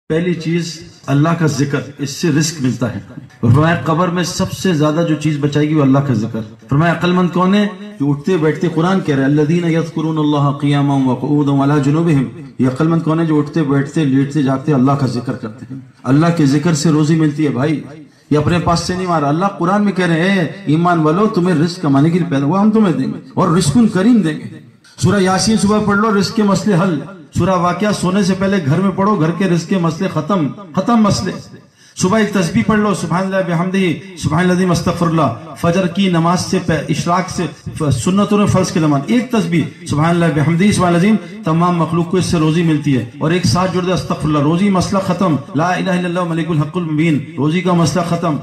پہلی چیز اللہ کا ذکر، اس سے رزق ملتا ہے۔ فرمایا قبر میں سب سے زیادہ جو چیز بچائے گی وہ اللہ کا ذکر۔ فرمایا عقل مند کون ہے؟ جو اٹھتے بیٹھتے، قرآن کہہ رہے ہیں الذین یذکرون اللہ قیاما وقعودا وعلی جنوبہم، یہ عقل مند کون ہے؟ جو اٹھتے بیٹھتے لیٹتے جاگتے اللہ کا ذکر کرتے ہیں۔ اللہ کے ذکر سے روزی ملتی ہے بھائی، یہ اپنے پاس سے نہیں مارا۔ اللہ قرآن میں کہہ رہے ہیں ایمان والو تمہیں رزق کمانے کے لیے پیدا ہوا، ہم تمہیں دیں گے اور رزق کریم دیں گے۔ سورہ یاسین صبح پڑھ لو، رزق کے مسئلے حل۔ سورہ واقعہ سونے سے پہلے گھر میں پڑھو، گھر کے رزق کے مسئلے ختم مسئلے۔ صبح ایک تسبیح پڑھ لو، سبحان اللہ بحمدہ سبحان العظیم استغفر اللہ۔ فجر کی نماز سے اشراق سے سنتوں نے فرض کے نماز ایک تسبیح سبحان اللہ بحمدہ سبحان العظیم، تمام مخلوق کو اس سے روزی ملتی ہے۔ اور ایک ساتھ جڑ دے استغفر اللہ، روزی مسئلہ ختم۔ لا الہ الا اللہ ملک الحق المبین، روزی کا مسئلہ ختم۔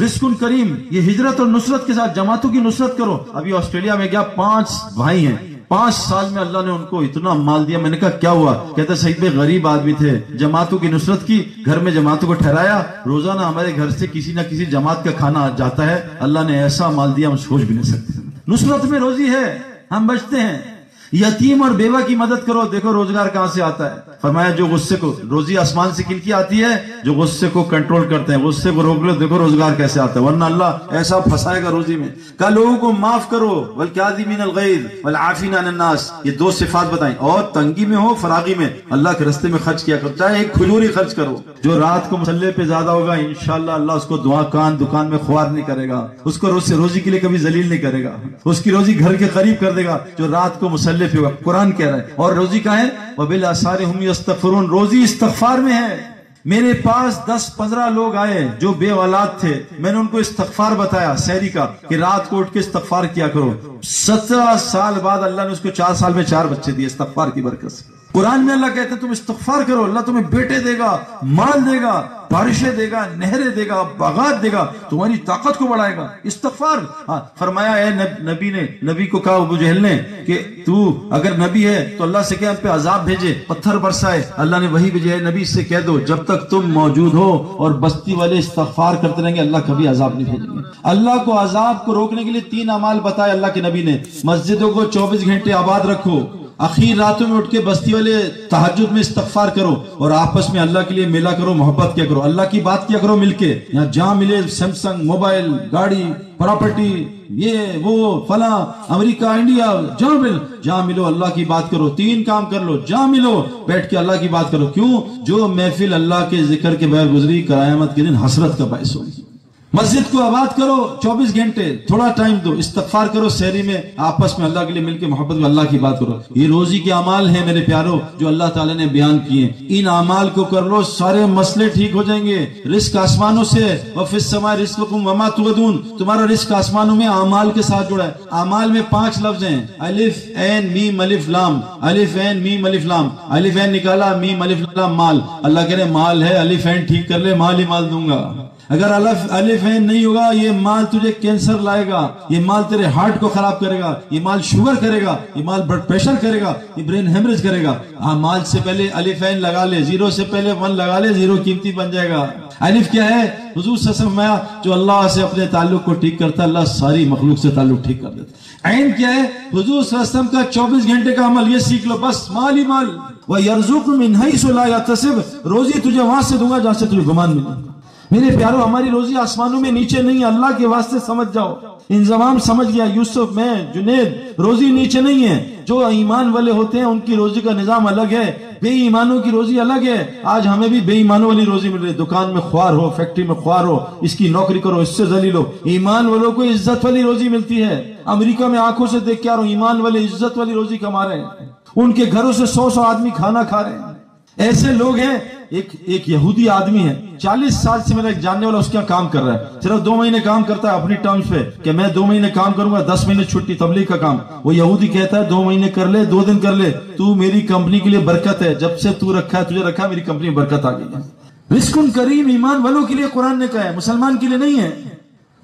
رزق کریم، یہ ہجرت اور نصرت کے ساتھ جماعتوں کی نصرت کرو۔ ابھی آسٹریلیا میں گیا، 5 بھائی ہیں، 5 سال میں اللہ نے ان کو اتنا مال دیا۔ میں نے کہا کیا ہوا؟ کہتے سعید بھائی غریب آدمی تھے، جماعتوں کی نصرت کی، گھر میں جماعتوں کو ٹھہرایا، روزانہ ہمارے گھر سے کسی نہ کسی جماعت کا کھانا جاتا ہے۔ اللہ نے ایسا مال دیا ہم سوچ بھی نہیں سکتے۔ نصرت میں روزی ہے، ہم بچتے ہیں۔ یتیم اور بیوہ کی مدد کرو، دیکھو روزگار کہاں سے آتا ہے۔ فرمایا جو غصے کو، روزی آسمان سے کن کی آتی ہے؟ جو غصے کو کنٹرول کرتے ہیں، غصے کو روک لو، دیکھو روزگار کیسے آتا ہے، ورنہ اللہ ایسا پھنسائے گا روزی میں۔ کہ لوگوں کو معاف کرو، والکاظمین الغیظ والعافین عن الناس، یہ 2 صفات بتائیں۔ اور تنگی میں ہو، فراغی میں اللہ کے راستے میں خرچ کیا کرو، چاہے ایک کھجور ہی خرچ کرو۔ جو رات کو مصلے پہ زیادہ ہوگا انشاءاللہ اللہ اس کو دکان میں خوار نہیں کرے گا، اس کو روزی کے لیے کبھی ذلیل نہیں کرے گا، اس کی روزی گھر کے قریب کر دے گا جو رات کو مصلے پہ ہوگا۔ قرآن کہہ رہا ہے اور روزی کا ہے وبالاسحار هم یستغفرون، روزی استغفار میں ہے۔ میرے پاس 10-15 لوگ آئے جو بے اولاد تھے، میں نے ان کو استغفار بتایا سحری کا کہ رات کو اٹھ کے استغفار کیا کرو۔ 17 سال بعد اللہ نے اس کو 4 سال میں 4 بچے دیے استغفار کی برکت سے۔ قرآن میں اللہ کہتے ہیں تم استغفار کرو، اللہ تمہیں بیٹے دے گا، مال دے گا، بارشیں دے گا، نہریں دے گا، باغات دے گا، تمہاری طاقت کو بڑھائے گا۔ استغفار فرمایا اے نبی کو کہا ابو جہل نے کہ تو اگر نبی ہے تو اللہ سے کہہ ہم پہ عذاب بھیجے، پتھر برسائے۔ اللہ نے وہی بھیجا ہے، نبی سے کہہ دو جب تک تم موجود ہو اور بستی والے استغفار کرتے رہیں گے اللہ کبھی عذاب نہیں بھیجیں گے۔ اللہ کو عذاب کو روکنے کے لیے 3 اعمال بتائے اللہ کے نبی نے۔ مسجدوں کو 24 گھنٹے آباد رکھو، اخیر راتوں میں اٹھ کے بستی والے تہجد میں استغفار کرو، اور آپس میں اللہ کے لیے ملا کرو، محبت کیا کرو، اللہ کی بات کیا کرو مل کے۔ یہاں جہاں ملے سیمسنگ، موبائل، گاڑی، پراپرٹی، یہ وہ فلاں، امریکہ، انڈیا، جہاں ملو اللہ کی بات کرو۔ 3 کام کر لو، جہاں ملو بیٹھ کے اللہ کی بات کرو۔ کیوں؟ جو محفل اللہ کے ذکر کے بغیر گزری قیامت کے دن حسرت کا باعث ہوگی۔ مسجد کو آباد کرو، 24 گھنٹے تھوڑا ٹائم دو، استغفار کرو سحری میں، آپس میں اللہ کے لیے مل کے محبت میں اللہ کی بات کرو۔ یہ روزی کے اعمال ہیں میرے پیارو جو اللہ تعالیٰ نے بیان کیے، ان اعمال کو کر لو، سارے مسئلے ٹھیک ہو جائیں گے۔ رزق آسمانوں سے، وفی السماء رزقکم وما توعدون، تمہارا رزق آسمانوں میں اعمال کے ساتھ جڑا ہے۔ اعمال میں 5 لفظ ہیں، الف عین میم الف لام، الف عین میم الف لام، الف عین نکالا، میم الف لام مال۔ اللہ کہہ رہے مال ہے، الف عین ٹھیک کر لے، مال ہی مال دوں گا۔ اگر الف عین نہیں ہوگا یہ مال تجھے کینسر لائے گا، یہ مال تیرے ہارٹ کو خراب کرے گا، یہ مال شوگر کرے گا، یہ مال بلڈ پریشر کرے گا، یہ برین ہیمریج کرے گا۔ مال سے پہلے الف عین لگا لے، 0 سے پہلے 1 لگا لے، 0 قیمتی بن جائے گا۔ الف کیا ہے؟ حضور صلی اللہ علیہ وسلم جو اللہ سے اپنے تعلق کو ٹھیک کرتا ہے اللہ ساری مخلوق سے تعلق ٹھیک کر دیتا ہے۔ عین کیا ہے؟ حضور صلی اللہ علیہ وسلم کا 24 گھنٹے کا عمل، یہ سیکھ لو بس، مال ہی مال۔ وَيَرْزُقُ مِنْ حَيْثُ لَا يَحْتَسِبُ، روزی تجھے وہاں سے دوں گا جہاں سے تجھے گمان ملے۔ میرے پیارو ہماری روزی آسمانوں میں نیچے نہیں ہے، اللہ کے واسطے سمجھ جاؤ۔ انضمام سمجھ گیا، یوسف، میں، جنید، روزی نیچے نہیں ہے۔ جو ایمان والے ہوتے ہیں ان کی روزی کا نظام الگ ہے، بے ایمانوں کی روزی الگ ہے۔ آج ہمیں بھی بے ایمانوں والی روزی مل رہی ہے، دکان میں خوار ہو، فیکٹری میں خوار ہو، اس کی نوکری کرو، اس سے ذلیل ہو۔ ایمان والوں کو عزت والی روزی ملتی ہے۔ امریکہ میں آنکھوں سے دیکھ کے آ رہا ہوں، ایمان والے عزت والی روزی کما رہے ہیں، ان کے گھروں سے 100 آدمی کھانا کھا رہے ہیں۔ ایسے لوگ ہیں، ایک یہودی آدمی ہے، 40 سال سے میرا ایک جاننے والا اس کا کام کر رہا ہے، صرف 2 مہینے کام کرتا ہے اپنی ٹرمز پہ کہ میں 2 مہینے کام کروں گا، 10 مہینے چھٹی، تبلیغ کا کام۔ وہ یہودی کہتا ہے 2 مہینے کر لے، 2 دن کر لے، تو میری کمپنی کے لیے برکت ہے، جب سے تو رکھا ہے تجھے رکھا ہے، میری کمپنی میں برکت آ گئی ہے۔ رزق کریم ایمان والوں کے لیے قرآن نے کہا ہے، مسلمان کے لیے نہیں ہے۔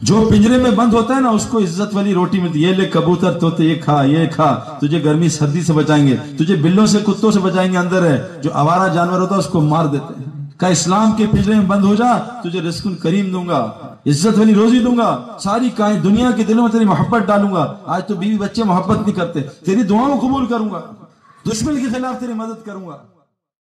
جو پنجرے میں بند ہوتا ہے نا اس کو عزت والی روٹی ملتی ہے، یہ لے کبوتر طوطے، یہ کھا، یہ کھا، تجھے گرمی سردی سے بچائیں گے، تجھے بلوں سے کتوں سے بچائیں گے۔ اندر ہے جو آوارہ جانور ہوتا ہے اس کو مار دیتے ہیں۔ کہ اسلام کے پنجرے میں بند ہو جا، تجھے رزق کریم دوں گا، عزت والی روزی دوں گا، ساری دنیا کے دلوں میں تیری محبت ڈالوں گا۔ آج تو بیوی بچے محبت نہیں کرتے، تیری دعاؤں قبول کروں گا، دشمن کے خلاف تیری مدد کروں گا۔